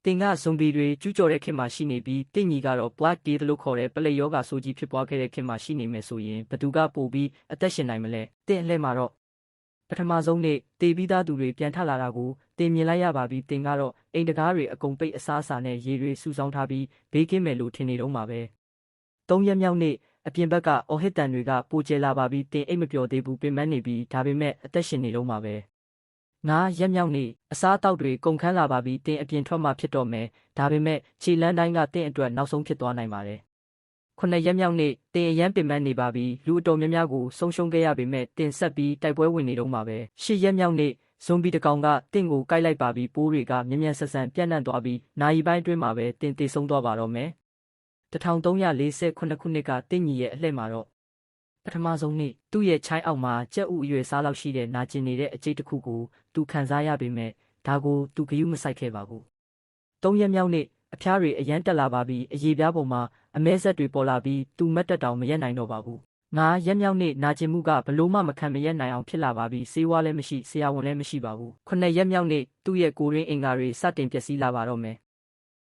တင်ကဇွန်ဘီတွေကျူးကျော်တဲ့ခေတ်မှာရှိနေပြီးတင့်ညီကတော့ Black Death လို့ခေါ်တဲ့ပလိတ်ယောဂဆိုးကြီးဖြစ်ပွားခဲ့တဲ့ခေတ်မှာရှိနေမယ်ဆိုရင်ဘသူကပိုပြီးအသက်ရှင်နိုင်မလဲတင်အလှဲ့မှာတော့ပထမဆုံးနေ့တေပြီးသားသူတွေပြန်ထလာတာကိုတင်မြင်လိုက်ရပါပြီတင်ကတော့အိမ်တကားတွေအကုန်ပိတ်အစားအစာနဲ့ရေတွေစုဆောင်းထားပြီးဘေးကင်းမယ်လို့ထင်နေတော့မှာပဲ၃ရက်မြောက်နေ့အပြင်ဘက်ကအော်ဟစ်တန်တွေကပိုကျဲလာပါပြီးတင်အိတ်မပျော်သေးဘူးပင်ပန်းနေပြီးဒါပေမဲ့အသက်ရှင်နေတော့မှာပဲ9ရက်မြောက်နေ့အစားအသောက်တွေကုန်ခန်းလာပါပြီးတင်အပြင်ထွက်မှဖြစ်တော့မယ်ဒါပေမဲ့ခြေလန်းတိုင်းကတင်အတွက်နောက်ဆုံးဖြစ်သွားနိုင်ပါတယ်9ရက်မြောက်နေ့တင်အရန်ပင်ပန်းနေပါပြီးလူအတော်များများကိုဆုံးရှုံးခဲ့ရပေမဲ့တင်ဆက်ပြီးတိုက်ပွဲဝင်နေတော့မှာပဲ10ရက်မြောက်နေ့ဇွန်ဘီတကောင်ကတင့်ကိုကိုက်လိုက်ပါပြီးပိုးတွေကမြန်မြန်ဆန်ဆန်ပြန့်နှံ့သွားပြီးနိုင်ပိုင်းအတွင်းမှာပဲတင်သေဆုံးသွားပါတော့မယ်1348ခုနှစ်ကတင့်ညီရဲ့အလှည့်မှာတော့ပထမဆုံးနေ့သူ့ရဲ့ချိုင်းအောက်မှာကြက်ဥအရွယ်စားလောက်ရှိတဲ့နာကျင်နေတဲ့အကျိတ်တစ်ခုကိုသူခံစားရပေမဲ့ဒါကိုသူဂရုမစိုက်ခဲ့ပါဘူး3ရက်မြောက်နေ့အဖျားတွေအရန်တက်လာပါပြီးအရေပြားပေါ်မှာအမဲဆက်တွေပေါ်လာပြီးသူမတ်တက်တောင်မရက်နိုင်တော့ပါဘူး9ရက်မြောက်နေ့နာကျင်မှုကဘလို့မှမခံမရက်နိုင်အောင်ဖြစ်လာပါပြီးဆေးဝါးလည်းမရှိဆရာဝန်လည်းမရှိပါဘူး9ရက်မြောက်နေ့သူ့ရဲ့ကိုရင်းအင်္ဂါတွေစတင်ပျက်စီးလာပါတော့မယ်